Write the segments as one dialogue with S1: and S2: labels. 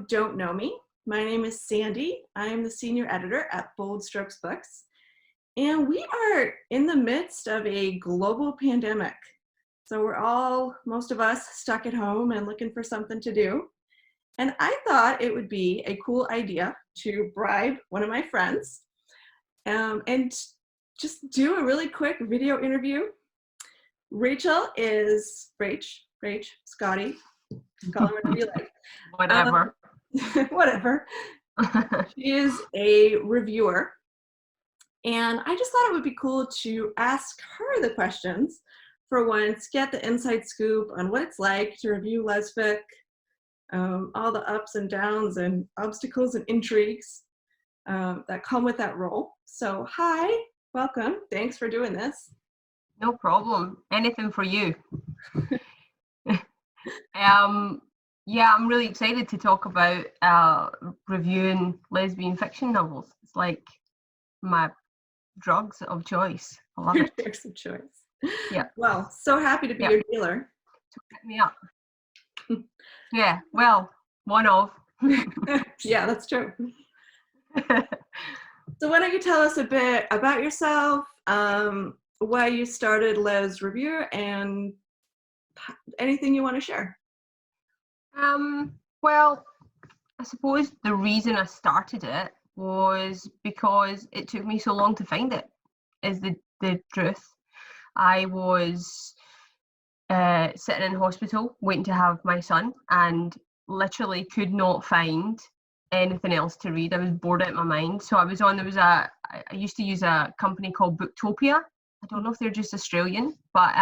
S1: don't know me, my name is Sandy. I am the senior editor at Stokes Books. And we are in the midst of a global pandemic. So we're all, most of us, stuck at home and looking for something to do. And I thought it would be a cool idea to bribe one of my friends and just do a really quick video interview. Rachel is Rach, Scotty, call her whatever you like.
S2: Whatever.
S1: Whatever. She is a reviewer. And I just thought it would be cool to ask her the questions for once, get the inside scoop on what it's like to review lesfic, all the ups and downs and obstacles and intrigues that come with that role. So hi, welcome. Thanks for doing this.
S2: No problem. Anything for you. Yeah, I'm really excited to talk about reviewing lesbian fiction novels. It's like my drugs of choice. I love it.
S1: Drugs of choice.
S2: Yeah.
S1: Well, so happy to be your dealer.
S2: So pick me up. Yeah, well, one of.
S1: Yeah, that's true. So why don't you tell us a bit about yourself, why you started Les Review, and anything you want to share?
S2: Well, I suppose the reason I started it was because it took me so long to find it, is the truth. I was sitting in hospital waiting to have my son and literally could not find anything else to read. I was bored out of my mind. So I used to use a company called Booktopia. I don't know if they're just Australian, but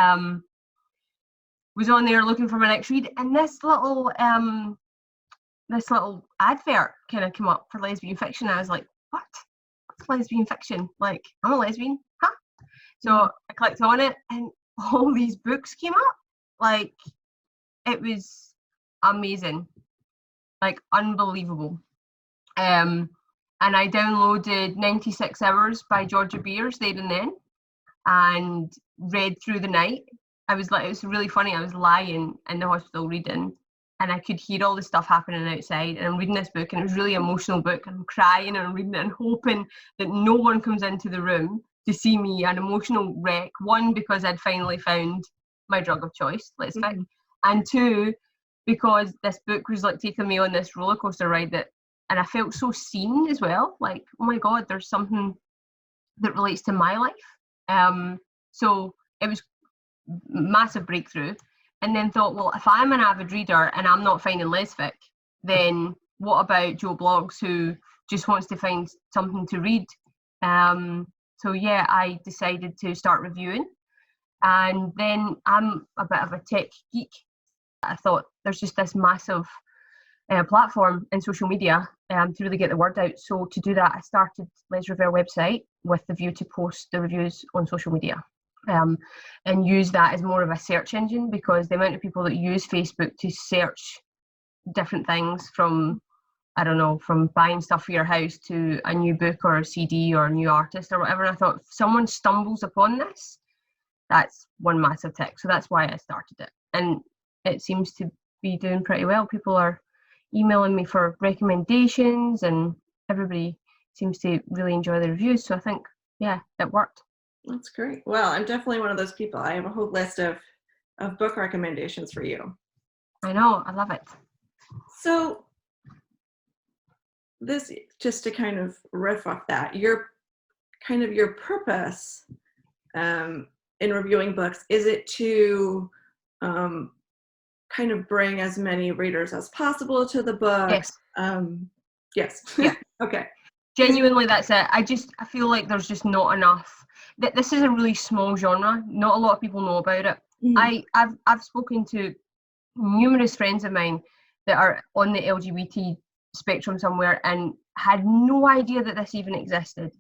S2: was on there looking for my next read, and this little advert kind of came up for lesbian fiction. I was like, what's lesbian fiction? Like, I'm a lesbian, huh? So I clicked on it and all these books came up. Like, it was amazing, like unbelievable. And I downloaded 96 Hours by Georgia Beers there and then and read through the night. It was really funny. I was lying in the hospital reading and I could hear all the stuff happening outside, and I'm reading this book and it was a really emotional book, and I'm crying and I'm reading it and hoping that no one comes into the room to see me an emotional wreck. One, because I'd finally found my drug of choice, let's say, and two, because this book was like taking me on this roller coaster ride and I felt so seen as well. Like, oh my God, there's something that relates to my life. So it was massive breakthrough. And then thought, well, if I'm an avid reader and I'm not finding lesfic, then what about Joe Blogs, who just wants to find something to read? So yeah, I decided to start reviewing. And then I'm a bit of a tech geek. I thought there's just this massive platform in social media to really get the word out. So to do that, I started Les Rêveur website with the view to post the reviews on social media. And use that as more of a search engine, because the amount of people that use Facebook to search different things, from buying stuff for your house to a new book or a CD or a new artist or whatever. And I thought, if someone stumbles upon this, that's one massive tick. So that's why I started it. And it seems to be doing pretty well. People are emailing me for recommendations and everybody seems to really enjoy the reviews. So I think, yeah, it worked.
S1: That's great. Well, I'm definitely one of those people. I have a whole list of book recommendations for you.
S2: I know, I love it.
S1: So this, just to kind of riff off that, your purpose in reviewing books, is it to kind of bring as many readers as possible to the book?
S2: Yes.
S1: Yes.
S2: Yeah.
S1: Okay.
S2: Genuinely, that's it. I feel like there's just not enough. This is a really small genre. Not a lot of people know about it. Mm-hmm. I've spoken to numerous friends of mine that are on the LGBT spectrum somewhere and had no idea that this even existed.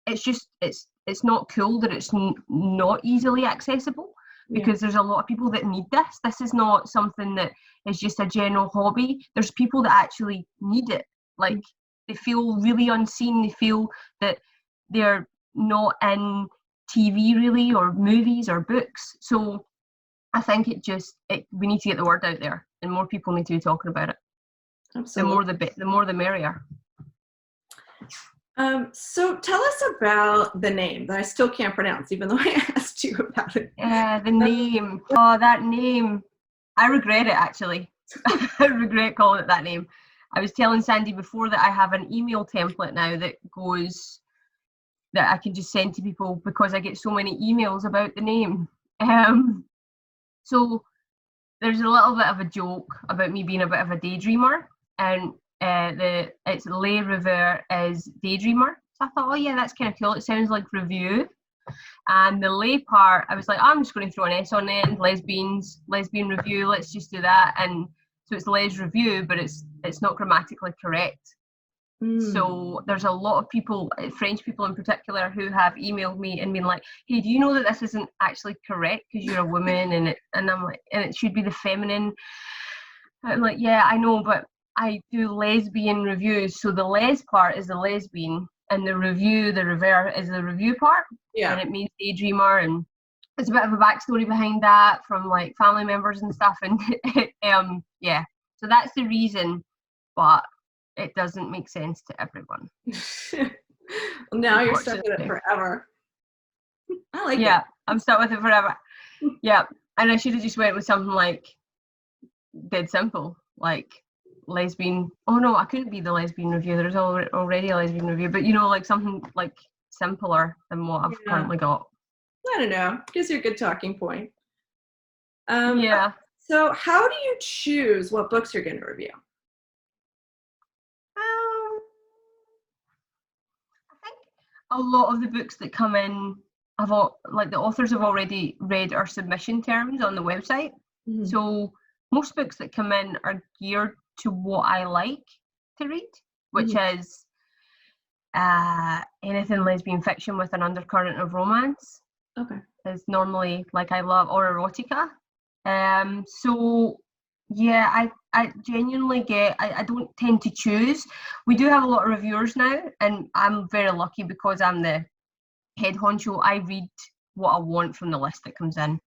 S2: It's just it's not cool that it's not easily accessible, because there's a lot of people that need this. This is not something that is just a general hobby. There's people that actually need it. Like, they feel really unseen. They feel that they're not in TV really, or movies or books. So I think we need to get the word out there, and more people need to be talking about it.
S1: Absolutely.
S2: The more the merrier.
S1: So tell us about the name that I still can't pronounce, even though I asked you about it.
S2: The name. Oh, that name. I regret it, actually. I regret calling it that name. I was telling Sandy before that I have an email template now that I can just send to people because I get so many emails about the name. So there's a little bit of a joke about me being a bit of a daydreamer, and it's Les Rêveur is daydreamer. So I thought, oh yeah, that's kind of cool. It sounds like review. And the lay part, I was like, I'm just going to throw an S on the end, lesbian review. Let's just do that. And so it's Les Review, but it's not grammatically correct. So there's a lot of people, French people in particular, who have emailed me and been like, hey, do you know that this isn't actually correct because you're a woman, and I'm like, and it should be the feminine. I'm like, yeah, I know, but I do lesbian reviews. So the les part is the lesbian, and the review, the revere, is the review part.
S1: Yeah.
S2: And it means daydreamer, and there's a bit of a backstory behind that from like family members and stuff. And yeah, so that's the reason, but it doesn't make sense to everyone.
S1: Well, now you're stuck with it forever. I like it.
S2: Yeah, I'm stuck with it forever. Yeah, and I should have just went with something like dead simple, like lesbian. Oh no, I couldn't be the lesbian review. There's already a lesbian review, but you know, like something like simpler than what I've currently got.
S1: I don't know. Gives you a good talking point.
S2: Yeah.
S1: So how do you choose what books you're going to review?
S2: I think a lot of the books that come in, the authors have already read our submission terms on the website. Mm-hmm. So most books that come in are geared to what I like to read, which is anything lesbian fiction with an undercurrent of romance.
S1: Okay.
S2: Is normally like I love, or erotica. So yeah, I genuinely I don't tend to choose. We do have a lot of reviewers now, and I'm very lucky because I'm the head honcho. I read what I want from the list that comes in.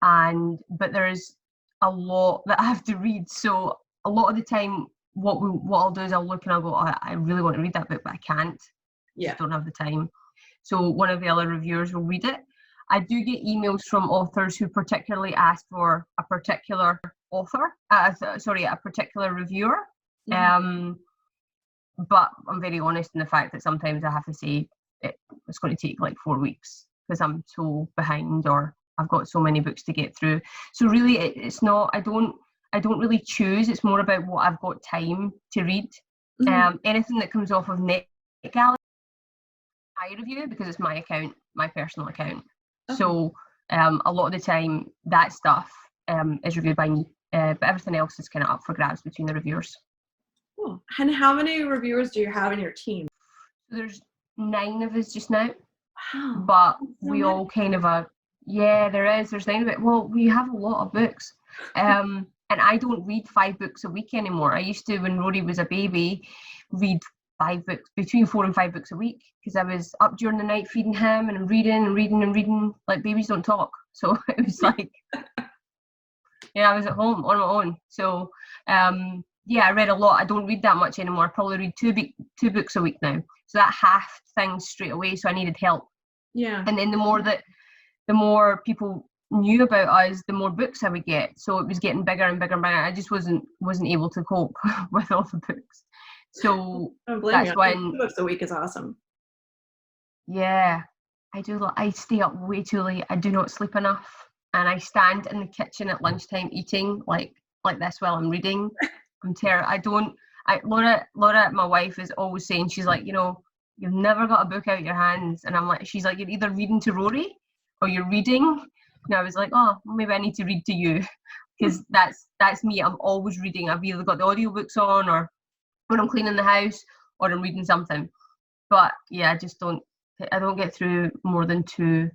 S2: But there's a lot that I have to read. So a lot of the time, what I'll do is I'll look and I'll go, I really want to read that book, but I can't.
S1: Yeah.
S2: Just don't have the time. So one of the other reviewers will read it. I do get emails from authors who particularly ask for a particular author, a particular reviewer. Mm-hmm. But I'm very honest in the fact that sometimes I have to say it's going to take like 4 weeks because I'm so behind, or I've got so many books to get through. So really, it's not. I don't really choose. It's more about what I've got time to read. Mm-hmm. Anything that comes off of NetGalley, I review because it's my account, my personal account. Okay. So a lot of the time that stuff is reviewed by me, but everything else is kind of up for grabs between the reviewers.
S1: Cool. And how many reviewers do you have in your team?
S2: There's 9 of us just now.
S1: Wow.
S2: But we all kind of there's 9 of it. Well, we have a lot of books. And I don't read 5 books a week anymore. I used to, when Rory was a baby, read 5 books, between 4 and 5 books a week, because I was up during the night feeding him and reading. Like, babies don't talk. So it was like, I was at home on my own. So, I read a lot. I don't read that much anymore. I probably read 2 books a week now. So that half things straight away. So I needed help. Yeah. And then the more people knew about us, the more books I would get. So it was getting bigger and bigger and bigger. I just wasn't able to cope with all the books. So that's when
S1: 2 books a week is awesome.
S2: Yeah, I do. I stay up way too late. I do not sleep enough, and I stand in the kitchen at lunchtime eating like this while I'm reading. I'm terrible. Laura, my wife, is always saying, she's like, you've never got a book out of your hands, and I'm like, she's like, you're either reading to Rory or you're reading. And I was like, oh, maybe I need to read to you, because that's me. I'm always reading. I've either got the audiobooks on, or when I'm cleaning the house, or I'm reading something. But yeah, I don't get through more than 2.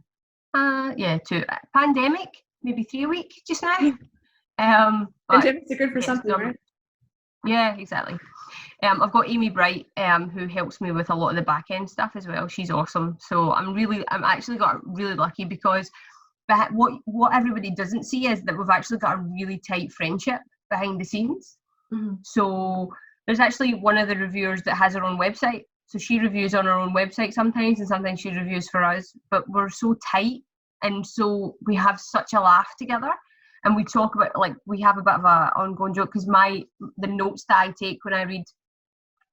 S2: 2. Pandemic, maybe 3 a week just now.
S1: Pandemics are good for something, right?
S2: Yeah, exactly. I've got Amy Bright, who helps me with a lot of the back end stuff as well. She's awesome. So I'm actually got really lucky, because what everybody doesn't see is that we've actually got a really tight friendship behind the scenes. So there's actually one of the reviewers that has her own website. So she reviews on her own website sometimes, and sometimes she reviews for us. But we're so tight, and so we have such a laugh together. And we talk about, like, we have a bit of a ongoing joke, because the notes that I take when I read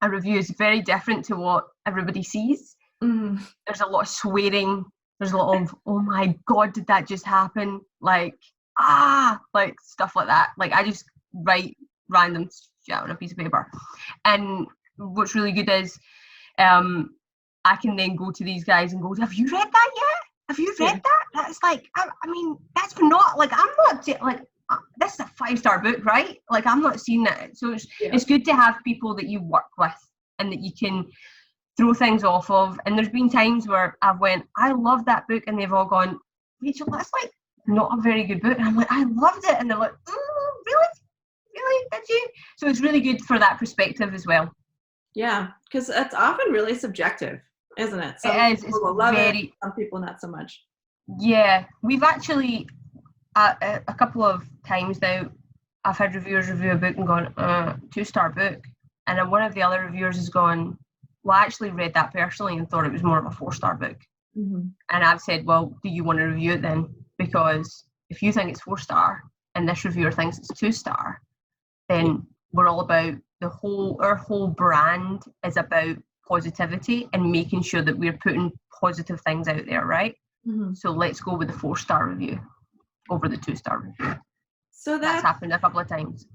S2: a review is very different to what everybody sees. There's a lot of swearing. There's a lot of, oh my God, did that just happen? Like, like stuff like that. Like, I just write random shit on a piece of paper. And what's really good is I can then go to these guys and go, have you read that yet? Have you read that? That's like, I mean, that's not, like, I'm not, like, this is a 5-star book, right? Like, I'm not seeing that. So it's good to have people that you work with and that you can throw things off of. And there's been times where I've went, I love that book, and they've all gone, Rachel, that's like not a very good book. And I'm like, I loved it. And they're like, really? Really? Did you? So it's really good for that perspective as well.
S1: Yeah, because it's often really subjective, isn't it? Some people will love it, some people not so much.
S2: Yeah, we've actually, a couple of times now, I've had reviewers review a book and gone, 2-star book. And then one of the other reviewers has gone, well, I actually read that personally and thought it was more of a 4-star book. And I've said, well, do you want to review it then? Because if you think it's 4-star and this reviewer thinks it's 2-star, then we're all about our whole brand is about positivity and making sure that we're putting positive things out there, right? So let's go with the 4-star review over the 2-star review. So that's happened a couple of times.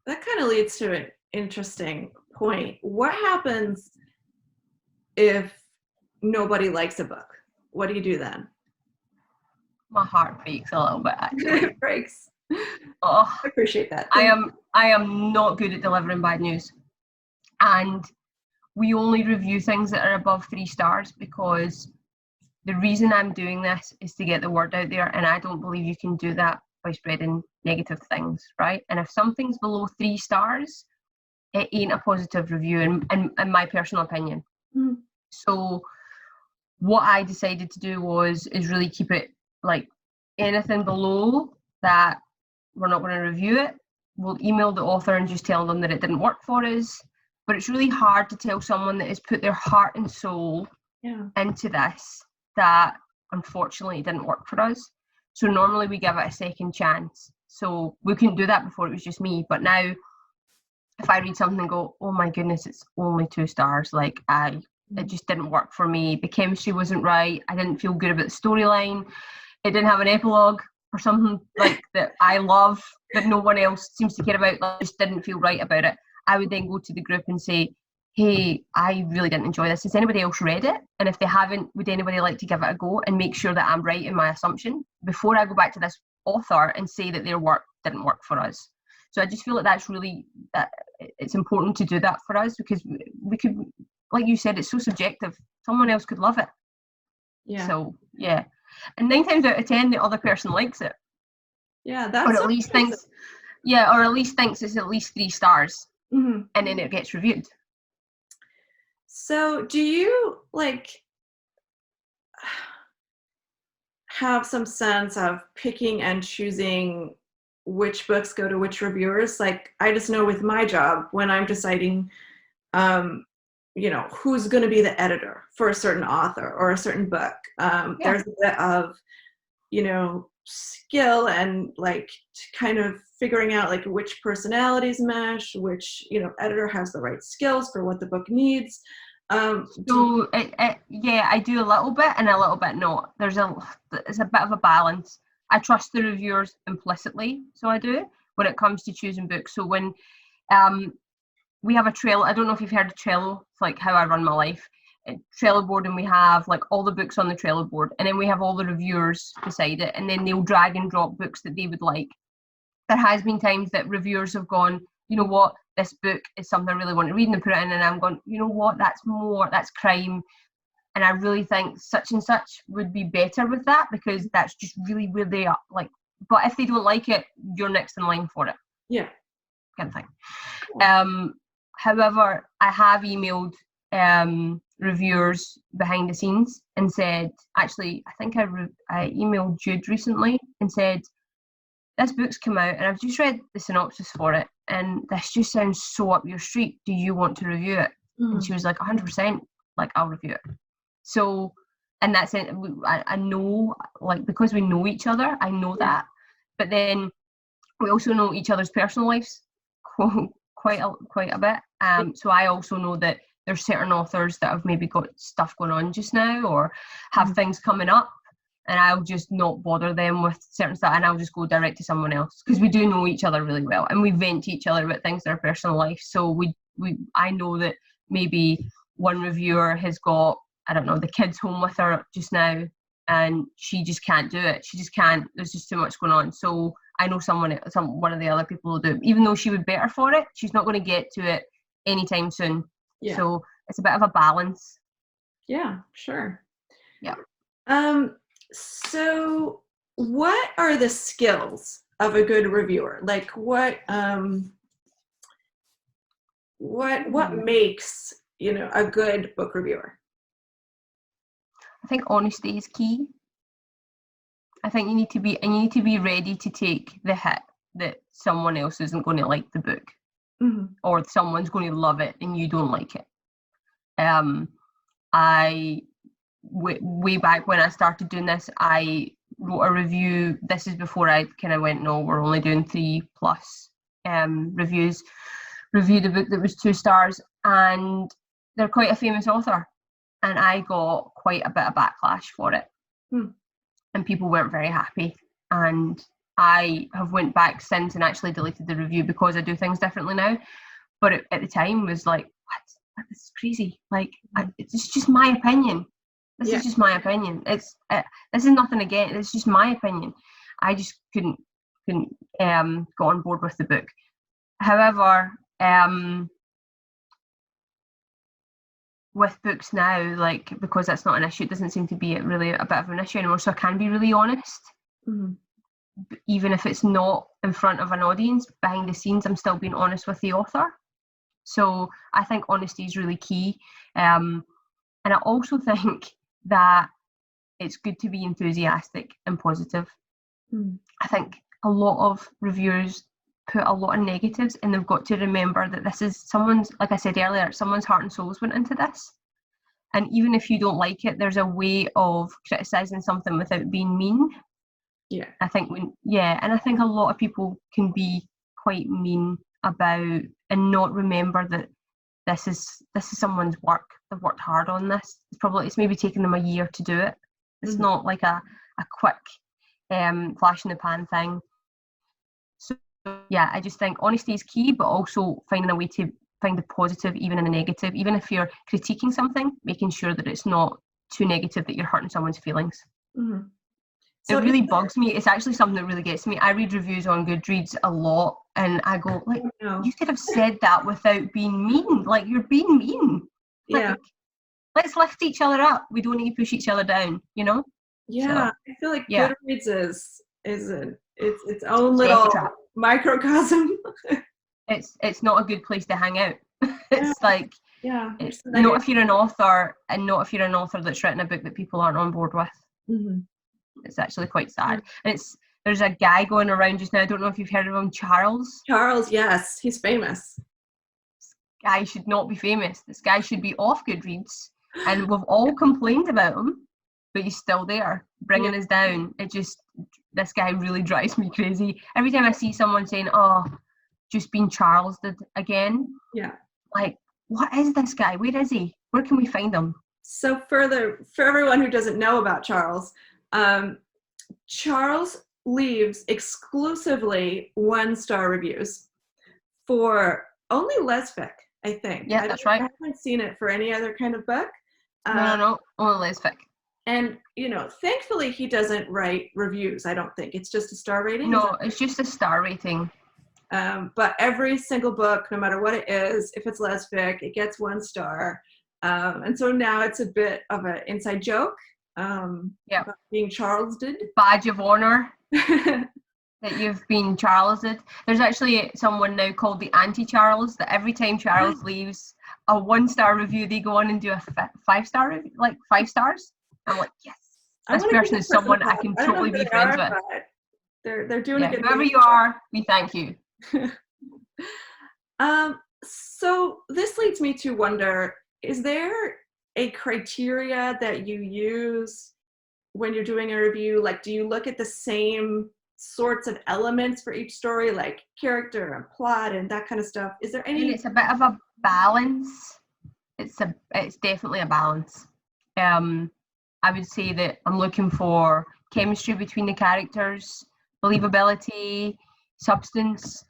S1: That kind of leads to an interesting point. What happens if nobody likes a book? What do you do then?
S2: My heart breaks a little bit, actually.
S1: It breaks.
S2: Oh,
S1: I appreciate that.
S2: I am not good at delivering bad news. And we only review things that are above 3 stars, because the reason I'm doing this is to get the word out there, and I don't believe you can do that by spreading negative things, right? And if something's below 3 stars, it ain't a positive review, in my personal opinion. So what I decided to do is really keep it, like, anything below that, we're not going to review it. We'll email the author and just tell them that it didn't work for us. But it's really hard to tell someone that has put their heart and soul into this that unfortunately it didn't work for us. So normally we give it a second chance. So we couldn't do that before, it was just me. But now if I read something and go, oh my goodness, it's only 2 stars, like, it just didn't work for me. The chemistry wasn't right. I didn't feel good about the storyline. It didn't have an epilogue or something like that I love that no one else seems to care about. Like, just didn't feel right about it. I would then go to the group and say, hey, I really didn't enjoy this. Has anybody else read it? And if they haven't, would anybody like to give it a go and make sure that I'm right in my assumption before I go back to this author and say that their work didn't work for us? So I just feel like that's really, that it's important to do that for us, because we could, like you said, it's so subjective. Someone else could love it. Yeah. So, yeah. And 9 times out of 10, the other person likes it.
S1: Yeah, that's
S2: or at least thinks, or at least thinks it's at least 3 stars, and then it gets reviewed.
S1: So, do you, like, have some sense of picking and choosing which books go to which reviewers? Like, I just know with my job, when I'm deciding, who's going to be the editor for a certain author or a certain book, there's a bit of, skill and, like, kind of figuring out, like, which personalities mesh, which, editor has the right skills for what the book needs.
S2: I do a little bit and a little bit not. It's a bit of a balance. I trust the reviewers implicitly, so I do, when it comes to choosing books. So when we have a Trello, I don't know if you've heard of Trello, it's like how I run my life. Trello board, and we have, like, all the books on the Trello board, and then we have all the reviewers beside it, and then they'll drag and drop books that they would like. There has been times that reviewers have gone, you know what, this book is something I really want to read, and they put it in, and I'm going, you know what, that's crime, and I really think such and such would be better with that, because that's just really where they are, like, but if they don't like it, you're next in line for it.
S1: Yeah.
S2: Kind of thing. However, I have emailed reviewers behind the scenes and said, actually, I think I emailed Jude recently and said, this book's come out and I've just read the synopsis for it and this just sounds so up your street. Do you want to review it? And she was like, 100%, like, I'll review it. So, and that's it. I know, like, because we know each other, I know that. But then we also know each other's personal lives quite a bit. So I also know that there's certain authors that have maybe got stuff going on just now or have things coming up, and I'll just not bother them with certain stuff and I'll just go direct to someone else, because we do know each other really well and we vent to each other about things in our personal life. So I know that maybe one reviewer has got, I don't know, the kids home with her just now and she just can't do it. She just can't. There's just too much going on. So I know one of the other people will do it. Even though she would better for it, she's not going to get to it anytime soon. Yeah. So it's a bit of a balance.
S1: Yeah, sure.
S2: Yeah.
S1: So what are the skills of a good reviewer? Like what makes, a good book reviewer?
S2: I think honesty is key. I think you need to be ready to take the hit that someone else isn't going to like the book, or someone's going to love it and you don't like it. Way back when I started doing this, I wrote a review. This is before I kind of went, no, we're only doing 3+ reviews. Reviewed a book that was 2 stars, and they're quite a famous author, and I got quite a bit of backlash for it. And people weren't very happy, and I have went back since and actually deleted the review because I do things differently now. But at the time was like, what? This is crazy. Like, it's just my opinion. This is just my opinion. This is nothing again. It's just my opinion. I just couldn't go on board with the book. However, with books now, like, because that's not an issue, it doesn't seem to be really a bit of an issue anymore. So I can be really honest, even if it's not in front of an audience. Behind the scenes, I'm still being honest with the author. So I think honesty is really key. And I also think that it's good to be enthusiastic and positive. I think a lot of reviewers put a lot of negatives, and they've got to remember that this is someone's, like I said earlier, someone's heart and souls went into this. And even if you don't like it, there's a way of criticizing something without being mean.
S1: Yeah.
S2: I think and I think a lot of people can be quite mean about and not remember that this is someone's work. They've worked hard on this. It's maybe taken them a year to do it. It's not like a quick flash in the pan thing. So yeah, I just think honesty is key, but also finding a way to find the positive even in the negative. Even if you're critiquing something, making sure that it's not too negative that you're hurting someone's feelings. So it really bugs me. It's actually something that really gets me. I read reviews on Goodreads a lot, and I go, like, you could have said that without being mean. Like, you're being mean. Like, let's lift each other up. We don't need to push each other down, Yeah,
S1: so, I feel like Goodreads is its own little microcosm.
S2: It's not a good place to hang out. It's like,
S1: it's
S2: not if you're an author, and not if you're an author that's written a book that people aren't on board with. It's actually quite sad. And there's a guy going around just now, I don't know if you've heard of him, Charles, yes, he's famous. This guy should not be famous. This guy should be off Goodreads, and we've all complained about him, but he's still there, bringing us down. This guy really drives me crazy. Every time I see someone saying, oh, just being Charles did again. Like, what is this guy? Where is he? Where can we find him?
S1: So for everyone who doesn't know about Charles, Charles leaves exclusively 1-star reviews for only lesfic, I think.
S2: Yeah, that's right.
S1: I haven't seen it for any other kind of book.
S2: No, only lesfic.
S1: And, thankfully he doesn't write reviews, I don't think. It's just a star rating?
S2: No, it's just a star rating.
S1: But every single book, no matter what it is, if it's lesfic, it gets 1 star. And so now it's a bit of an inside joke. About being Charlesed.
S2: Badge of honor that you've been Charlesed. There's actually someone now called the anti-Charles, that every time Charles leaves a 1-star review, they go on and do a 5-star review, like 5 stars. I'm like, yes, this person is someone I can totally be friends with.
S1: They're doing a good
S2: whoever
S1: thing.
S2: you are, we thank you.
S1: So this leads me to wonder, is there a criteria that you use when you're doing a review? Like, do you look at the same sorts of elements for each story, like character and plot and that kind of stuff? Is there any?
S2: And it's a bit of a balance. It's definitely a balance. I would say that I'm looking for chemistry between the characters, believability, substance,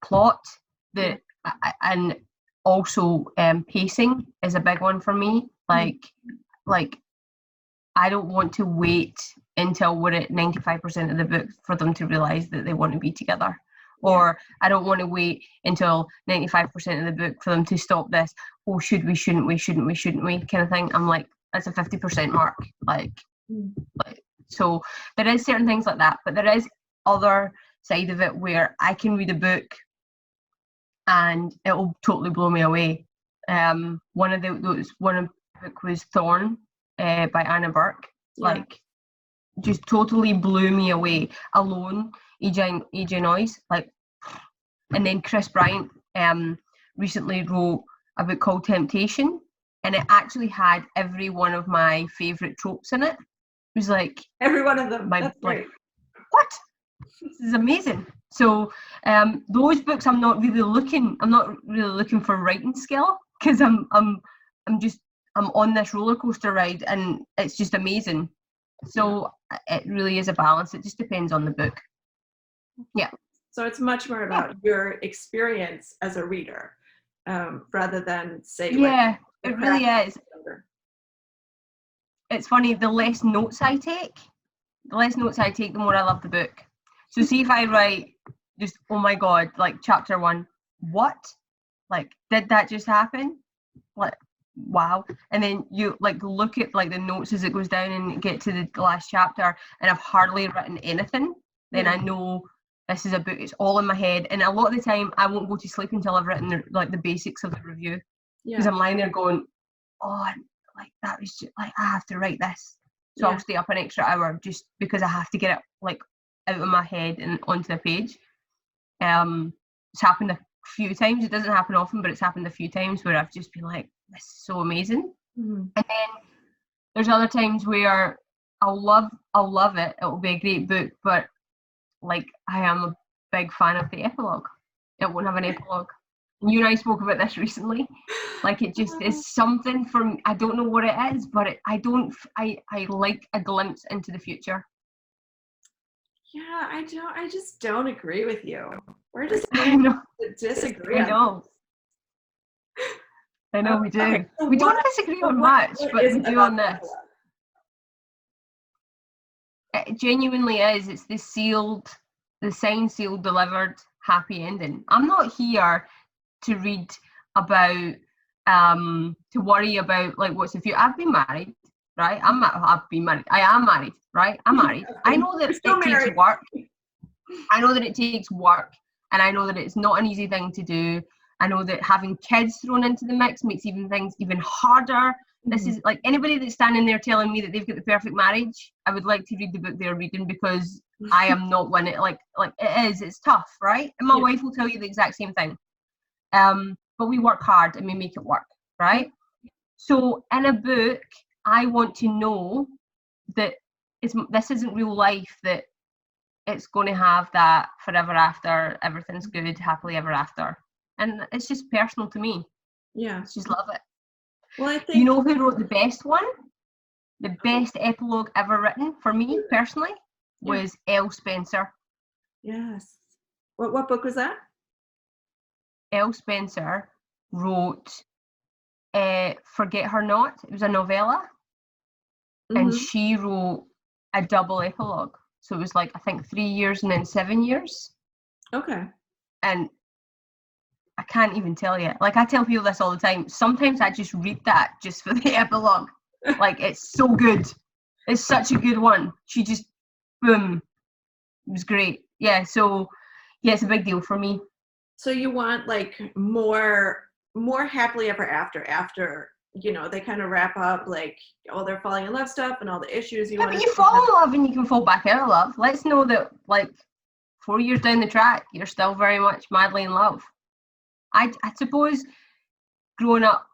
S2: plot, and also pacing is a big one for me. Like I don't want to wait until we're at 95% of the book for them to realise that they want to be together. Or I don't want to wait until 95% of the book for them to stop this. Oh, should we, shouldn't we, kind of thing. I'm like, that's a 50% mark. So there is certain things like that, but there is other side of it where I can read a book and it will totally blow me away. One of the book was Thorn by Anna Burke. Just totally blew me away. Alone, AJ Noyes, and then Chris Bryant recently wrote a book called Temptation, and it actually had every one of my favourite tropes in it. It was like
S1: every one of them. That's great.
S2: What? This is amazing. So those books, I'm not really looking for writing skill, because I'm on this roller coaster ride and it's just amazing. So it really is a balance. It just depends on the book. Yeah.
S1: So it's much more about your experience as a reader, rather than say.
S2: Yeah, it really is. It's funny. The less notes I take, the more I love the book. So see if I write just, oh my God, like chapter 1, what? Like, did that just happen? Like, wow. And then you look at the notes as it goes down and get to the last chapter, and I've hardly written anything. Then I know this is a book. It's all in my head, and a lot of the time I won't go to sleep until I've written the basics of the review, because I'm lying there going, oh, that was just I have to write this. So I'll stay up an extra hour just because I have to get it out of my head and onto the page. It's happened a few times. It doesn't happen often, but it's happened a few times where I've just been like, this is so amazing. And then there's other times where I'll love it. It will be a great book, but I am a big fan of the epilogue. It won't have an epilogue. And you and I spoke about this recently. It just is something from, I don't know what it is, but I like a glimpse into the future.
S1: Yeah, I just don't agree with you. We're just
S2: going to
S1: disagree.
S2: I know we do. Okay, so we don't disagree on much, but we do on this. It genuinely is. It's the signed, sealed, delivered, happy ending. I'm not here to read about, to worry about what's the future. I've been married, right? I've been married. I am married, right? I'm married. I know that it takes work. I know that it takes work, and I know that it's not an easy thing to do. I know that having kids thrown into the mix makes things even harder. This is anybody that's standing there telling me that they've got the perfect marriage, I would like to read the book they're reading, because I am not winning. It's tough, right? And my wife will tell you the exact same thing. But we work hard and we make it work, right? So in a book, I want to know that this isn't real life, that it's going to have that forever after, everything's good, happily ever after. And it's just personal to me.
S1: Yeah.
S2: I just love it.
S1: Well, I think...
S2: You know who wrote the best one? The best epilogue ever written for me, personally, was Elle Spencer.
S1: Yes. What book was that?
S2: Elle Spencer wrote Forget Her Not. It was a novella. And she wrote a double epilogue. So it was I think 3 years and then 7 years.
S1: Okay.
S2: And I can't even tell you. I tell people this all the time. Sometimes I just read that just for the epilogue. It's so good. It's such a good one. She just, boom. It was great. Yeah, so, it's a big deal for me.
S1: So you want more happily ever after you know, they kind of wrap up like all their falling in love stuff and all the issues you
S2: Yeah,
S1: want
S2: but
S1: to
S2: you fall in love and you can fall back out of love. Let's know that, like, 4 years down the track, you're still very much madly in love. I suppose growing up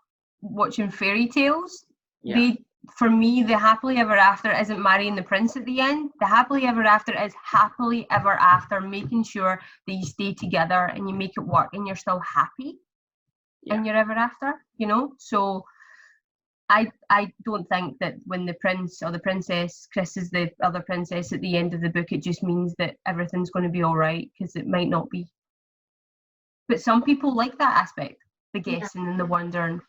S2: watching fairy tales,
S1: Yeah.
S2: for me, the happily ever after isn't marrying the prince at the end. The happily ever after is happily ever after making sure that you stay together and you make it work and you're still happy in your ever after, you know? So I don't think that when the prince or the princess kisses the other princess at the end of the book, it just means that everything's going to be all right, because it might not be. But some people like that aspect, the guessing and the wondering.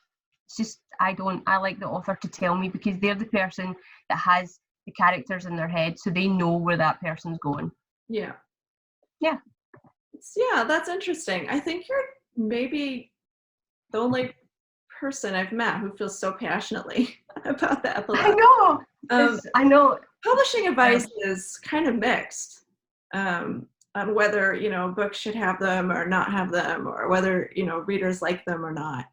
S2: It's just, I like the author to tell me, because they're the person that has the characters in their head, so they know where that person's going.
S1: Yeah.
S2: Yeah.
S1: Yeah, that's interesting. I think you're maybe the only person I've met who feels so passionately about the epilogue.
S2: I know.
S1: Publishing advice is kind of mixed on whether, you know, books should have them or not have them, or whether, you know, readers like them or not.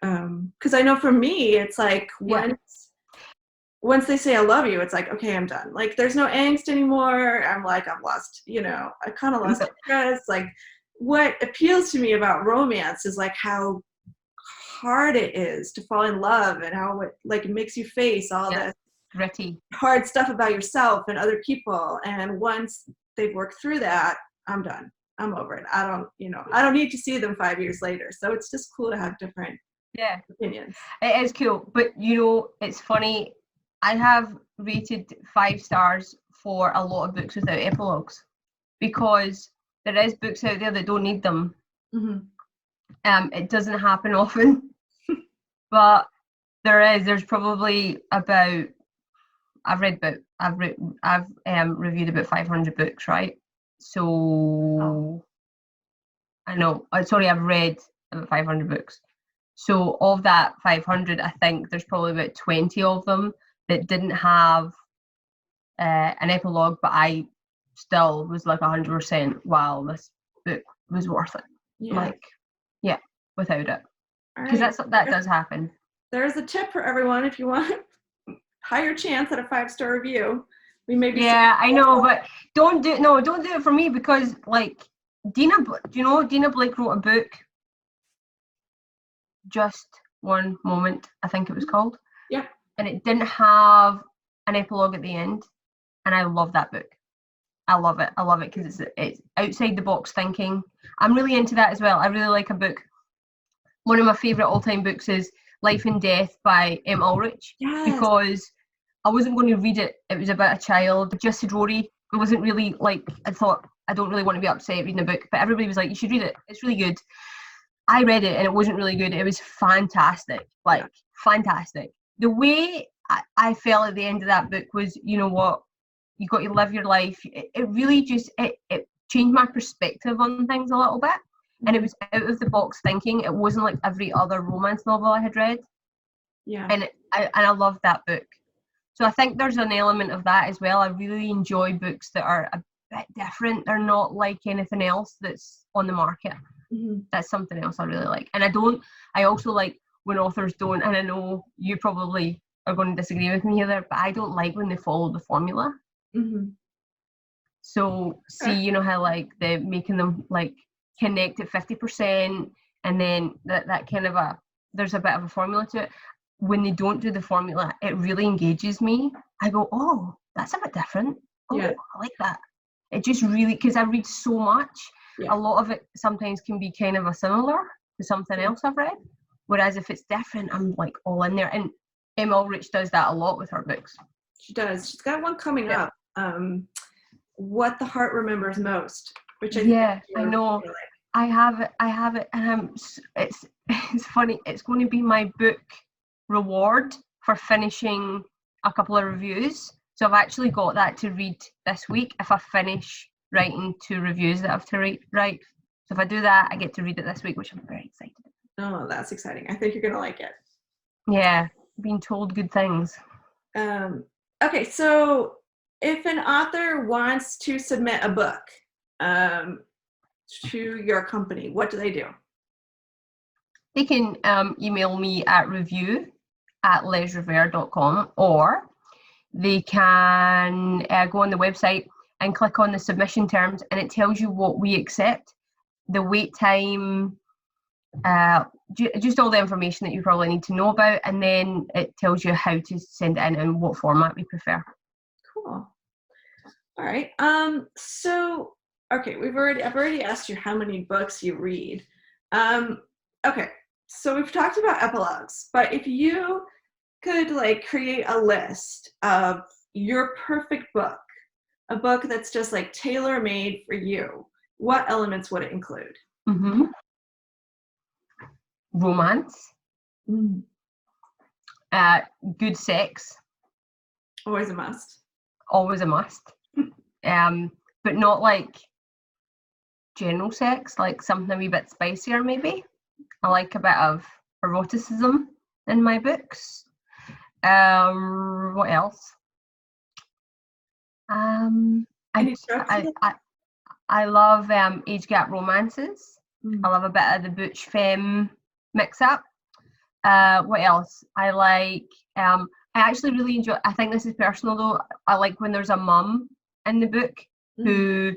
S1: Because I know for me, it's like once they say I love you, it's like, okay, I'm done. Like, there's no angst anymore. I'm like, I've lost, you know, I kind of lost interest. Like, what appeals to me about romance is like how hard it is to fall in love, and how it like makes you face all this
S2: gritty
S1: hard stuff about yourself and other people. And once they've worked through that, I'm done. I'm over it. I don't need to see them 5 years later. So it's just cool to have different opinions.
S2: It is cool, but you know, it's funny. I have rated 5 stars for a lot of books without epilogues, because there is books out there that don't need them. It doesn't happen often, but there's probably about, I've reviewed about 500 books, right? So I know, sorry, I've read about 500 books. So of that 500, I think there's probably about 20 of them that didn't have an epilogue, but I still was like 100%, wow, this book was worth it. Without it. Because that does happen.
S1: There's a tip for everyone if you want higher chance at a 5-star review. We may be
S2: I know, but don't do it for me, because like Dina Blake wrote a book, Just One Moment, I think it was called.
S1: Yeah.
S2: And it didn't have an epilogue at the end, and I love that book. I love it because it's outside the box thinking. I'm really into that as well. I really like a book. One of my favourite all-time books is Life and Death by M. Ulrich.
S1: Yes.
S2: Because I wasn't going to read it. It was about a child. Just said Rory. It wasn't really like, I thought, I don't really want to be upset reading a book, but everybody was like, you should read it. It's really good. I read it and it wasn't really good. It was fantastic. Fantastic. The way I felt at the end of that book was, you know what, you got to live your life. It really just, it changed my perspective on things a little bit. And it was out of the box thinking. It wasn't like every other romance novel I had read.
S1: Yeah.
S2: And I loved that book. So I think there's an element of that as well. I really enjoy books that are a bit different. They're not like anything else that's on the market. That's something else I really like. And I also like when authors don't, and I know you probably are going to disagree with me here, but I don't like when they follow the formula. So see, you know how like they're making them like connect at 50%, and then that kind of there's a bit of a formula to it. When they don't do the formula, it really engages me. I go, oh, that's a bit different. Oh, I like that. It just really, because I read so much, a lot of it sometimes can be kind of a similar to something else I've read. Whereas if it's different, I'm like all in there. And M. Ulrich does that a lot with her books.
S1: She does. She's got one coming up. What the Heart Remembers Most, which I
S2: know. Really. I have it, and it's funny. It's going to be my book reward for finishing a couple of reviews. So I've actually got that to read this week if I finish writing 2 reviews that I have to write. So if I do that, I get to read it this week, which I'm very excited about.
S1: Oh, that's exciting. I think you're going to like it.
S2: Yeah, being told good things.
S1: Okay, so if an author wants to submit a book to your company, what do they do?
S2: They can email me at review lesreveur.com, or they can go on the website and click on the submission terms, and it tells you what we accept, the wait time, just all the information that you probably need to know about, and then it tells you how to send it in and what format we prefer.
S1: Cool. All right. So, okay, I've already asked you how many books you read. Okay, so we've talked about epilogues, but if you could like create a list of your perfect book, a book that's just like tailor-made for you, what elements would it include?
S2: Mm-hmm. Romance.
S1: Mm.
S2: Good sex.
S1: Always a must.
S2: Always a must. But not like general sex, like something a wee bit spicier maybe. I like a bit of eroticism in my books. What else? I love age gap romances. I love a bit of the butch femme mix up. What else? I like, I actually really enjoy, I think this is personal though, I like when there's a mum in the book who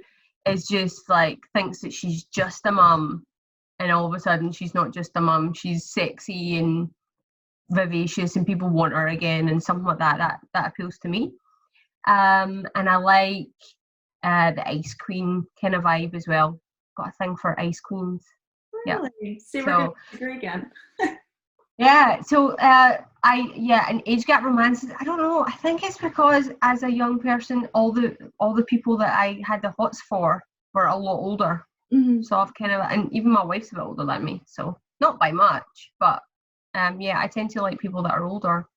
S2: is just like, thinks that she's just a mum, and all of a sudden she's not just a mum, she's sexy and vivacious and people want her again, and something like that appeals to me. And I like the Ice Queen kind of vibe as well. Got a thing for Ice Queens.
S1: Really?
S2: Yeah.
S1: See, we're going to agree again.
S2: Yeah, so and age gap romances, I don't know, I think it's because as a young person, all the people that I had the hots for were a lot older. So I've kind of, and even my wife's a bit older than me, so not by much, but I tend to like people that are older.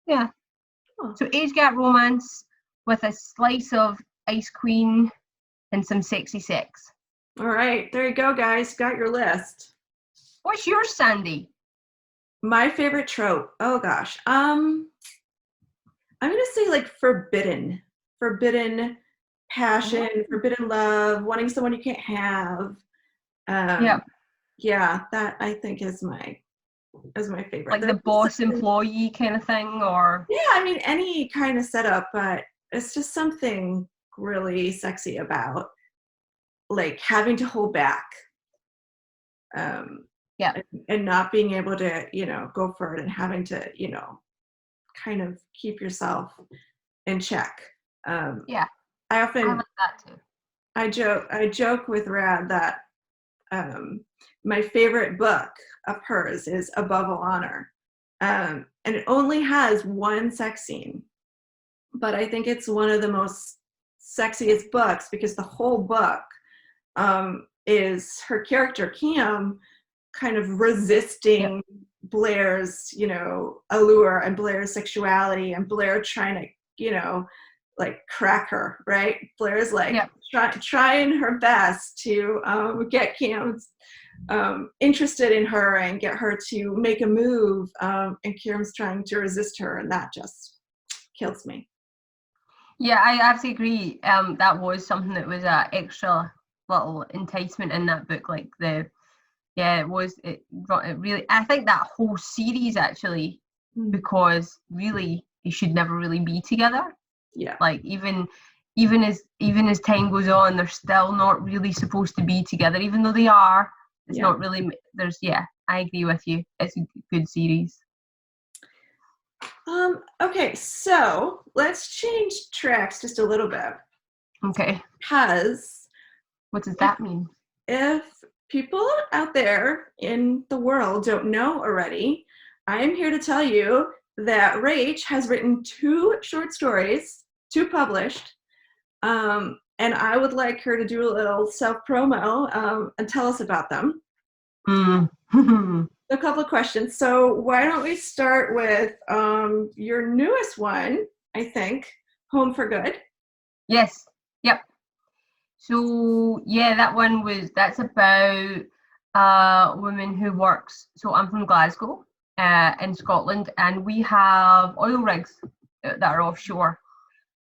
S2: Yeah. Oh. So age gap romance with a slice of Ice Queen and some sexy sex.
S1: All right, there you go, guys. Got your list.
S2: What's yours, Sandy?
S1: My favorite trope. Oh gosh. I'm gonna say like forbidden passion, forbidden love, wanting someone you can't have. Yeah, that I think is my favorite.
S2: Like the boss employee kind of thing, or?
S1: Yeah, I mean any kind of setup, but it's just something really sexy about like having to hold back. And not being able to, go for it, and having to, kind of keep yourself in check. I like
S2: that too.
S1: I joke with Rad that my favorite book of hers is Above All Honor. And it only has one sex scene, but I think it's one of the most sexiest books because the whole book is her character Cam kind of resisting Blair's, allure and Blair's sexuality, and Blair trying to, like crack her, right? Blair's like trying her best to get Cam interested in her and get her to make a move, and Cam's trying to resist her, and that just kills me.
S2: Yeah, I absolutely agree. That was something that was an extra little enticement in that book, like it really, I think that whole series actually, because really they should never really be together. Yeah. Like even as time goes on, they're still not really supposed to be together, even though they are. It's not really, I agree with you. It's a good series.
S1: Okay, so let's change tracks just a little bit.
S2: Okay.
S1: Because
S2: what does that mean?
S1: If people out there in the world don't know already, I am here to tell you that Rach has written 2 short stories, 2 published, and I would like her to do a little self-promo and tell us about them. A couple of questions. So why don't we start with your newest one, I think, Home for Good.
S2: Yes. Yep. So that's about a woman who works. So I'm from Glasgow in Scotland, and we have oil rigs that are offshore.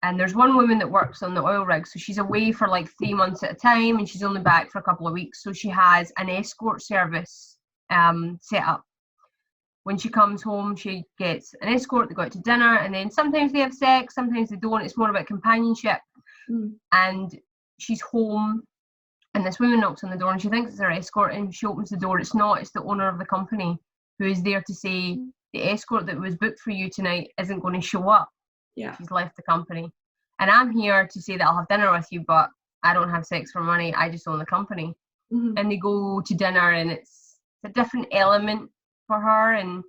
S2: And there's one woman that works on the oil rig, so she's away for like 3 months at a time, and she's only back for a couple of weeks. So she has an escort service set up when she comes home, she gets an escort, they go out to dinner, and then sometimes they have sex, sometimes they don't. It's more about companionship. And she's home, and this woman knocks on the door, and she thinks it's her escort, and she opens the door. It's not. It's the owner of the company who is there to say, the escort that was booked for you tonight isn't going to show up.
S1: Yeah.
S2: She's left the company. And I'm here to say that I'll have dinner with you, but I don't have sex for money. I just own the company. And they go to dinner, and it's a different element for her. And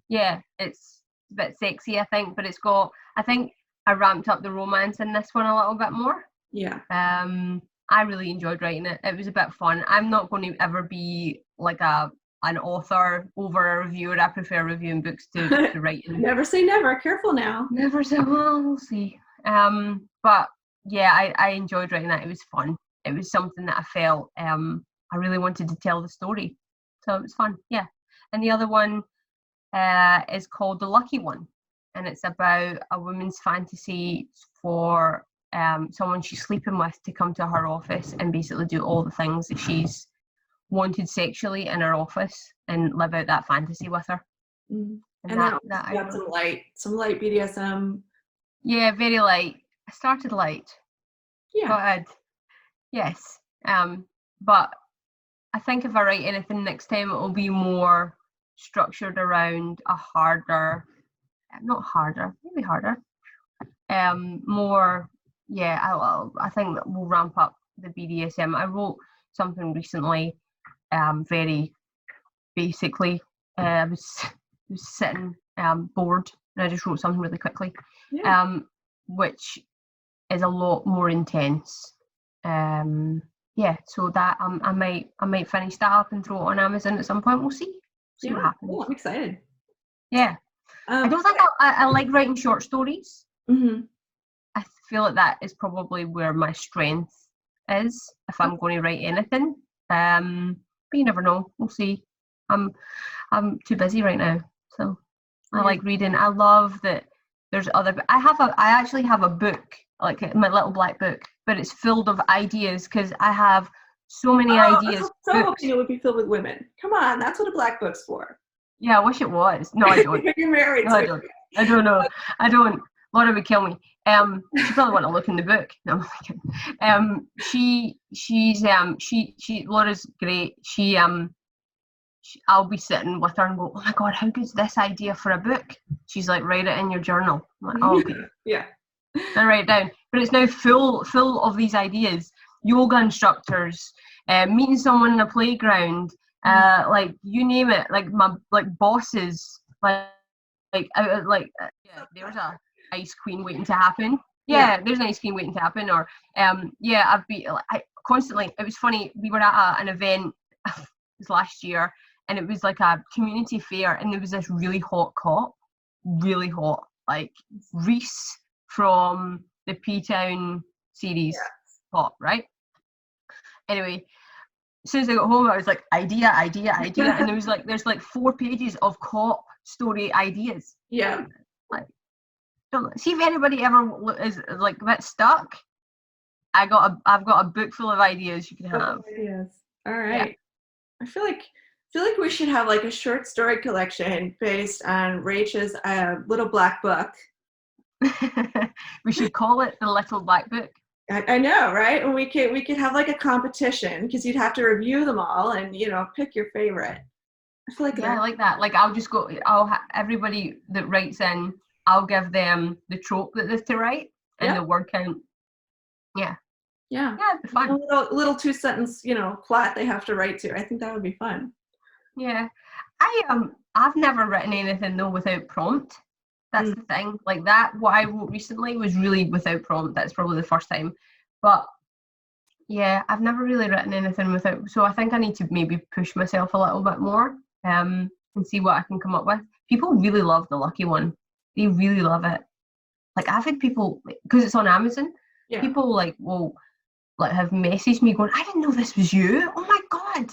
S2: yeah, it's a bit sexy, I think, but it's got, I think I ramped up the romance in this one a little bit more.
S1: Yeah.
S2: I really enjoyed writing it. It was a bit fun. I'm not going to ever be like an author over a reviewer. I prefer reviewing books to writing.
S1: Never say never. Careful now.
S2: Never say, well, we'll see. But yeah, I enjoyed writing that. It was fun. It was something that I felt I really wanted to tell the story. So it was fun, yeah. And the other one is called The Lucky One. And it's about a woman's fantasy for someone she's sleeping with to come to her office and basically do all the things that she's wanted sexually in her office and live out that fantasy with her.
S1: And that got some light BDSM.
S2: Yeah, very light. I started light.
S1: Yeah.
S2: Yes. But I think if I write anything next time, it will be more structured around a harder, not harder, maybe harder. More, yeah, I think that we'll ramp up the BDSM. I wrote something recently, very basically, I was sitting bored, and I just wrote something really quickly, which is a lot more intense. Yeah, so that I might finish that up and throw it on Amazon at some point. We'll see what happens.
S1: Oh, I'm excited.
S2: Yeah, I don't think I like writing short stories. I feel like that is probably where my strength is if I'm going to write anything. But you never know. We'll see. I'm too busy right now, so I like reading. I love that there's other. I actually have a book, like my little black book, but it's filled of ideas because I have so many ideas.
S1: So hoping it would be filled with women. Come on, that's what a black book's for.
S2: Yeah, I wish it was. No, I don't.
S1: You're married.
S2: No, I don't. I don't know. I don't. Laura would kill me. She probably want to look in the book. No, I'm kidding. Laura's great. I'll be sitting with her and go, oh my God, how good's this idea for a book? She's like, write it in your journal. I'm like, oh, okay.
S1: Yeah.
S2: I write it down. But it's now full of these ideas. Yoga instructors, meeting someone in a playground, like you name it, like my bosses, there's a ice queen waiting to happen. Yeah, there's an ice queen waiting to happen. Or I constantly. It was funny. We were at an event it was last year, and it was like a community fair, and there was this really hot cop, really hot, like Reese from the P-Town series. Hot, right? Anyway, as soon as I got home, I was like, idea, and there's like 4 pages of cop story ideas.
S1: Yeah.
S2: Like, don't see if anybody ever is like a bit stuck. I've got a book full of ideas you can have.
S1: Ideas. All right. Yeah. I feel like we should have like a short story collection based on Rachel's little black book.
S2: We should call it the Little Black Book.
S1: I know, right? And we could have like a competition because you'd have to review them all and pick your favorite. I feel like
S2: I like that. Like everybody that writes in, I'll give them the trope that they've to write and the word count. Yeah. Yeah, it'd be fun.
S1: A little 2-sentence, plot they have to write to. I think that would be fun.
S2: Yeah. I've never written anything though without prompt. That's the thing. Like that, what I wrote recently was really without prompt. That's probably the first time. But yeah, I've never really written anything without. So I think I need to maybe push myself a little bit more and see what I can come up with. People really love The Lucky One. They really love it. Like I've had people, because it's on Amazon, people have messaged me going, I didn't know this was you. Oh my God.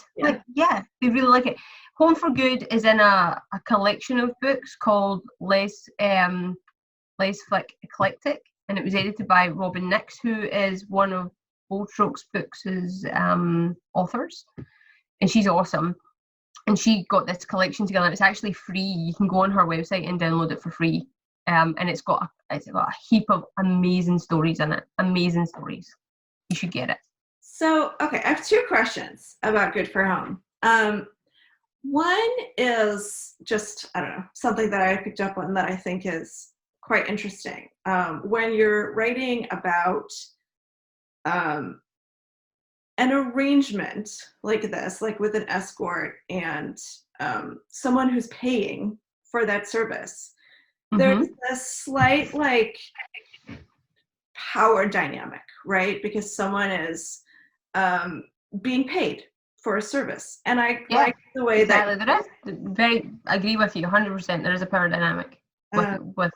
S2: Yeah. They really like it. Home for Good is in a collection of books called Les Flick Eclectic, and it was edited by Robin Nix, who is one of Stokes Books' authors, and she's awesome. and she got this collection together. It's actually free. You can go on her website and download it for free. And it's got a heap of amazing stories in it. Amazing stories. You should get it.
S1: So, okay, I have 2 questions about Good for Home. One is just, I don't know, something that I picked up on that I think is quite interesting. When you're writing about an arrangement like this, like with an escort and someone who's paying for that service, there's a slight like power dynamic, right? Because someone is being paid for a service, and I like the way
S2: that there is. Very agree with you 100%. There is a power dynamic with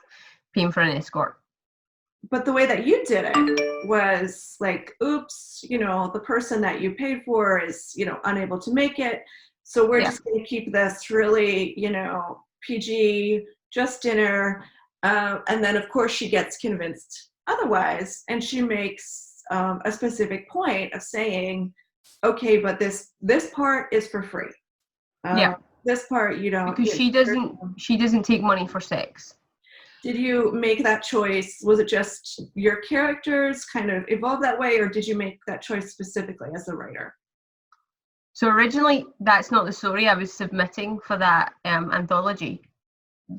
S2: paying for an escort.
S1: But the way that you did it was like, oops, you know, the person that you paid for is, you know, unable to make it, so we're just going to keep this really, you know, PG, just dinner, and then of course she gets convinced otherwise, and she makes a specific point of saying, okay, but this part is for free. This part you don't,
S2: because she doesn't take money for sex.
S1: Did you make that choice? Was it just your characters kind of evolved that way, or did you make that choice specifically as a writer?
S2: So originally, that's not the story I was submitting for that anthology.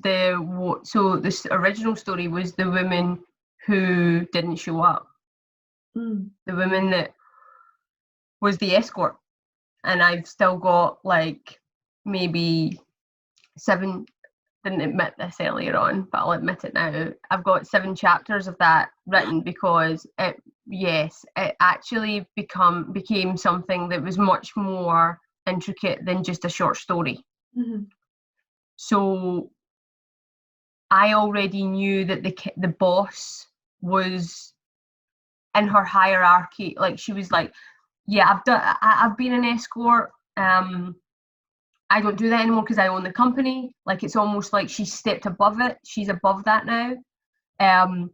S2: So this original story was the woman who didn't show up. The woman that was the escort. And I've still got like maybe 7, didn't admit this earlier on, but I'll admit it now. I've got 7 chapters of that written because it actually became something that was much more intricate than just a short story. So I already knew that the boss was in her hierarchy. Like she was like, yeah, I've been an escort. I don't do that anymore because I own the company. Like it's almost like she stepped above it. She's above that now. And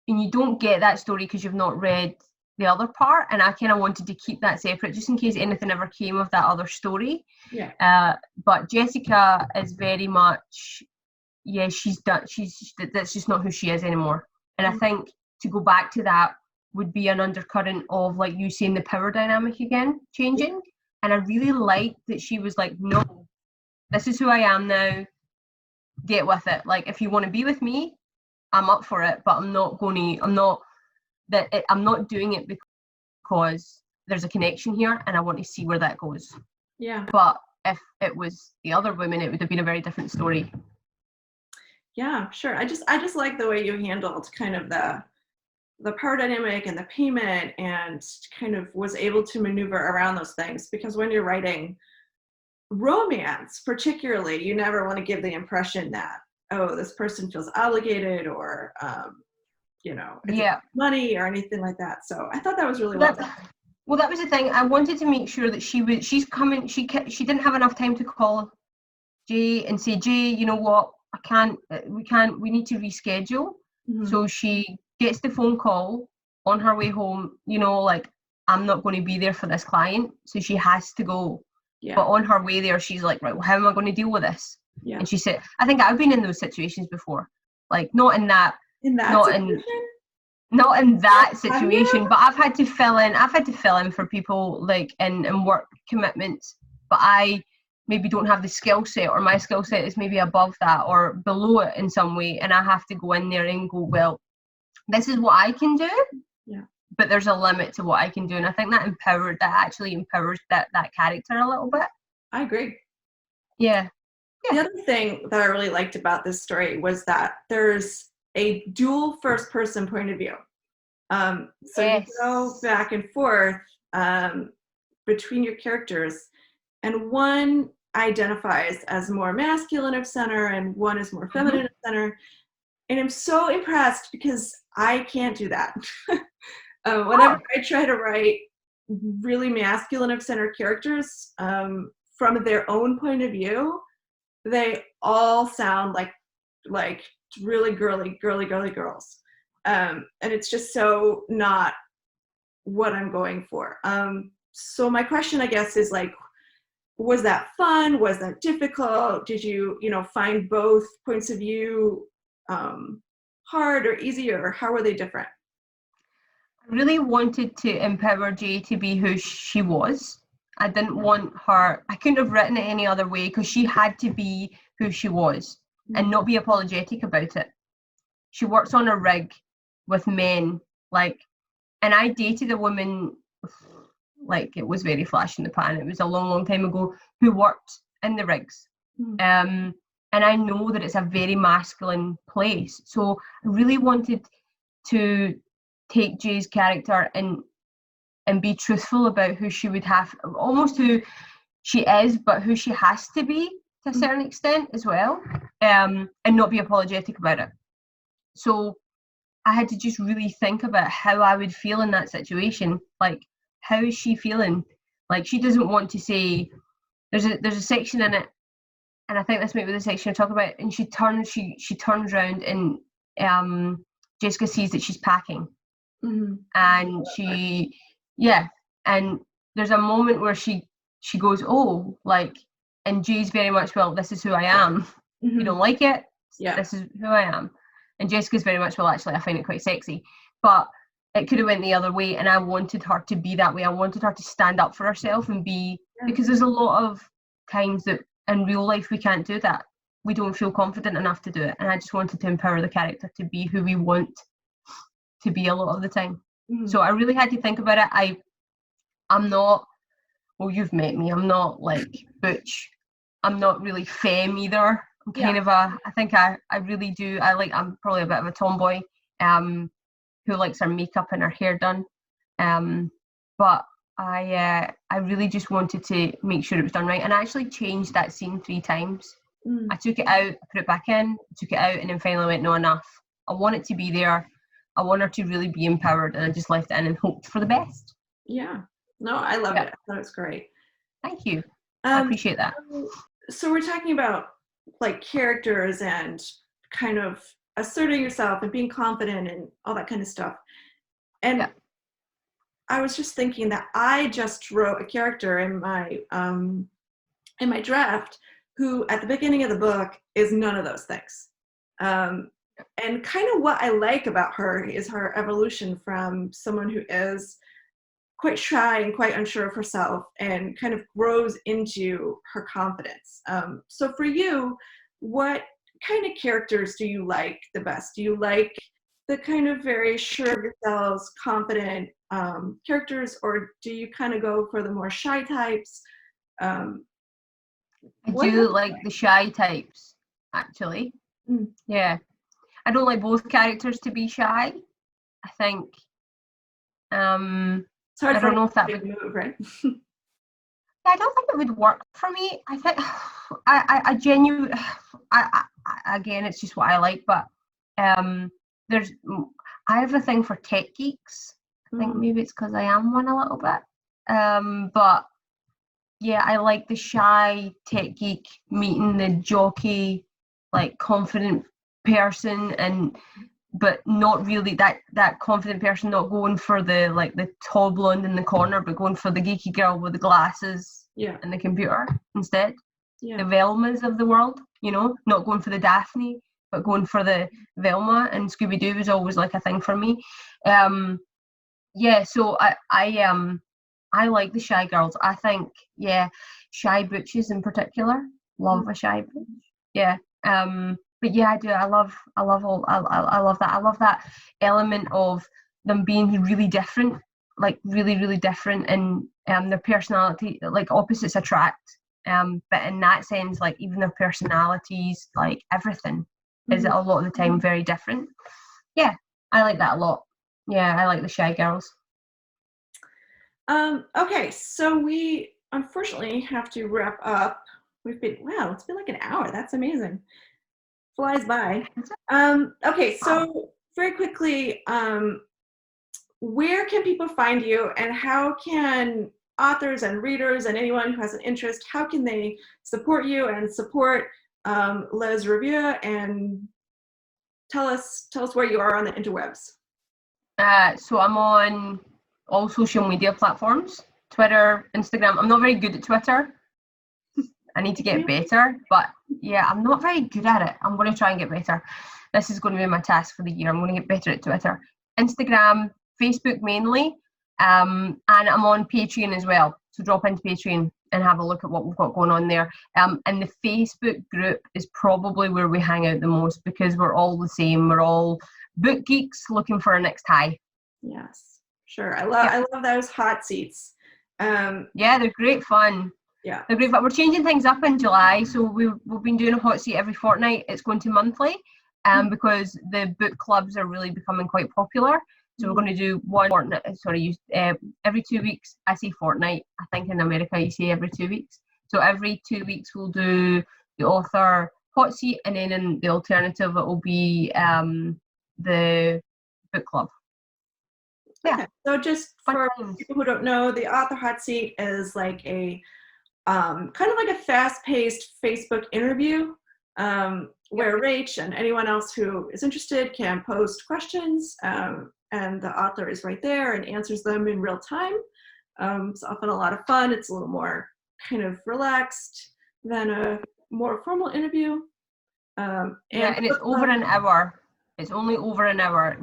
S2: you don't get that story because you've not read the other part. And I kind of wanted to keep that separate just in case anything ever came of that other story. But Jessica is very much, she's done. That's just not who she is anymore. And I think to go back to that would be an undercurrent of, like you saying, the power dynamic again changing. And I really liked that she was like, no, this is who I am now. Get with it. Like, if you want to be with me, I'm up for it, but I'm not doing it because there's a connection here and I want to see where that goes.
S1: Yeah.
S2: But if it was the other women, it would have been a very different story.
S1: Yeah, sure. I just like the way you handled kind of the power dynamic and the payment, and kind of was able to maneuver around those things, because when you're writing romance particularly, you never want to give the impression that, oh, this person feels obligated or it's money or anything like that. So I thought that was really well done.
S2: Well, that was the thing. I wanted to make sure that she didn't have enough time to call Jay and say, Jay, you know what, we need to reschedule. So she gets the phone call on her way home, like, I'm not going to be there for this client, so she has to go. But on her way there, she's like, right, well, how am I going to deal with this? And she said, I think I've been in those situations before, like not in that situation, but I've had to fill in for people, like in work commitments, but I maybe don't have the skill set, or my skill set is maybe above that or below it in some way, and I have to go in there and go, well, this is what I can do, but there's a limit to what I can do. And I think that actually empowers that character a little bit.
S1: I agree.
S2: Yeah.
S1: The other thing that I really liked about this story was that there's a dual first person point of view. So you go back and forth between your characters, and one identifies as more masculine of center and one is more feminine of center. And I'm so impressed because I can't do that. Whenever I try to write really masculine of center characters from their own point of view, they all sound like really girly girls. And it's just so not what I'm going for. So my question, I guess, is like, was that fun? Was that difficult? Did you, find both points of view hard or easy, or how were they different?
S2: I really wanted to empower Jay to be who she was. I didn't want her, I couldn't have written it any other way, because she had to be who she was and not be apologetic about it. She works on a rig with men, and I dated a woman, it was very flash in the pan, it was a long, long time ago, who worked in the rigs. And I know that it's a very masculine place. So I really wanted to take Jay's character and be truthful about who she would have, almost who she is, but who she has to be to a certain extent as well, and not be apologetic about it. So I had to just really think about how I would feel in that situation. How is she feeling? She doesn't want to say, there's a section in it, and I think this might be the section I talk about, and she turns around, and Jessica sees that she's packing. And and there's a moment where she goes, oh, and Jay's very much, well, this is who I am. You don't like it?
S1: Yeah.
S2: This is who I am. And Jessica's very much, well, actually, I find it quite sexy. But it could have went the other way, and I wanted her to be that way. I wanted her to stand up for herself and be, because there's a lot of times that in real life we can't do that. We don't feel confident enough to do it. And I just wanted to empower the character to be who we want to be a lot of the time. So I really had to think about it. I'm not, well, you've met me, I'm not butch. I'm not really femme either. I'm kind of I think I really do, I'm probably a bit of a tomboy who likes her makeup and her hair done. But I really just wanted to make sure it was done right. And I actually changed that scene 3 times. I took it out, I put it back in, took it out, and then finally went, no, enough. I want it to be there. I want her to really be empowered, and I just left it in and hoped for the best.
S1: Yeah. No, I loved it. I thought it was great.
S2: Thank you. I appreciate that.
S1: So we're talking about characters and kind of asserting yourself and being confident and all that kind of stuff. And I was just thinking that I just wrote a character in my draft who at the beginning of the book is none of those things. And kind of what I like about her is her evolution from someone who is quite shy and quite unsure of herself, and kind of grows into her confidence. So for you, what kind of characters do you like the best? Do you like the kind of very sure of yourselves, confident characters, or do you kind of go for the more shy types?
S2: I do like the shy types, actually. Yeah. I don't like both characters to be shy. I think
S1: it's hard, I don't know if that would move, right?
S2: I don't think it would work for me. I think I genuinely, again, it's just what I like, but I have a thing for tech geeks. I think maybe it's because I am one a little bit. But yeah, I like the shy tech geek meeting the jockey, confident person, but not really that confident person, not going for the tall blonde in the corner, but going for the geeky girl with the glasses and the computer instead. The Velmas of the world, not going for the Daphne, but going for the Velma, and Scooby-Doo was always a thing for me. So I like the shy girls. I think, shy butches in particular. Love a shy butch. Yeah. But yeah, I do. I love that. I love that element of them being really different, really, really different, and their personality, opposites attract. But in that sense, even their personalities, everything is a lot of the time very different. Yeah, I like that a lot. Yeah, I like the shy girls.
S1: Okay, so we unfortunately have to wrap up. It's been like an hour. That's amazing. Flies by. Okay, so very quickly, where can people find you, and how can authors and readers and anyone who has an interest, how can they support you and support Les Rêveur, and tell us where you are on the interwebs?
S2: So I'm on all social media platforms, Twitter, Instagram. I'm not very good at Twitter. I need to get better, but yeah, I'm not very good at it. I'm going to try and get better. This is going to be my task for the year. I'm going to get better at Twitter, Instagram, Facebook mainly, and I'm on Patreon as well. So drop into Patreon and have a look at what we've got going on there. And the Facebook group is probably where we hang out the most because we're all the same. We're all book geeks looking for our next high.
S1: Yes, sure. I love those hot seats.
S2: Yeah, they're great fun.
S1: Yeah,
S2: they're great fun. We're changing things up in July, so we've been doing a hot seat every fortnight. It's going to monthly, because the book clubs are really becoming quite popular. So we're going to do every 2 weeks. I say fortnight. I think in America you say every 2 weeks. So every 2 weeks we'll do the author hot seat, and then in the alternative it will be the book club. Yeah.
S1: Okay. So just for people who don't know, the author hot seat is like a kind of like a fast-paced Facebook interview where Rach and anyone else who is interested can post questions. And the author is right there and answers them in real time. It's often a lot of fun. It's a little more kind of relaxed than a more formal interview.
S2: And it's over an hour. It's only over an hour.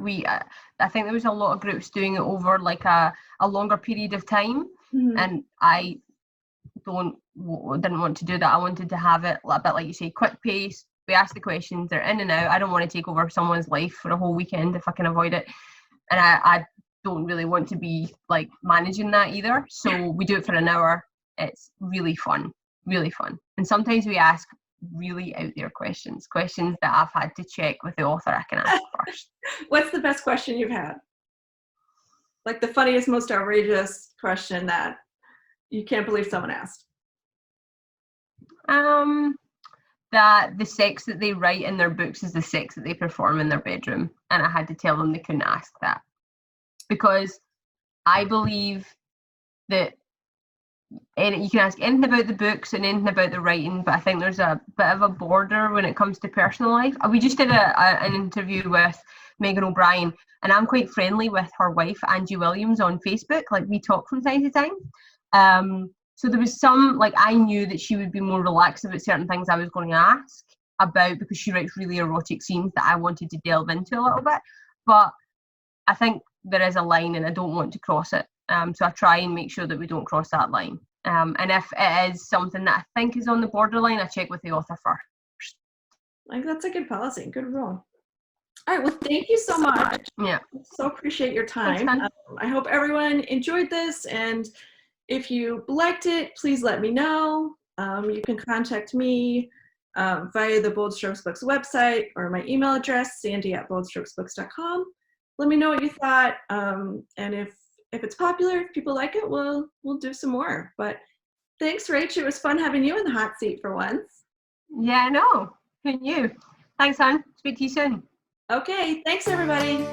S2: I think there was a lot of groups doing it over like a longer period of time, and I didn't want to do that. I wanted to have it a bit like you say, quick pace. We ask the questions, they're in and out. I don't want to take over someone's life for a whole weekend if I can avoid it. And I don't really want to be like managing that either. So we do it for an hour. It's really fun, really fun. And sometimes we ask really out there questions that I've had to check with the author I can ask first.
S1: What's the best question you've had? Like the funniest, most outrageous question that you can't believe someone asked?
S2: That the sex that they write in their books is the sex that they perform in their bedroom. And I had to tell them they couldn't ask that. Because I believe that you can ask anything about the books and anything about the writing, but I think there's a bit of a border when it comes to personal life. We just did an interview with Megan O'Brien, and I'm quite friendly with her wife, Angie Williams, on Facebook. Like, we talk from time to time. So there was some, like, I knew that she would be more relaxed about certain things I was going to ask about because she writes really erotic scenes that I wanted to delve into a little bit. But I think there is a line and I don't want to cross it. So I try and make sure that we don't cross that line. And if it is something that I think is on the borderline, I check with the author first.
S1: Like, that's a good policy, good rule. All right, well, thank you so much.
S2: Yeah.
S1: So appreciate your time.
S2: Thanks,
S1: I hope everyone enjoyed this, and if you liked it, please let me know. You can contact me via the Bold Strokes Books website or my email address, sandy@boldstrokesbooks.com. Let me know what you thought, and if it's popular, if people like it, we'll do some more. But thanks, Rach. It was fun having you in the hot seat for once.
S2: Yeah, I know. Who knew? Thanks, hon. Speak to you soon.
S1: Okay, thanks, everybody.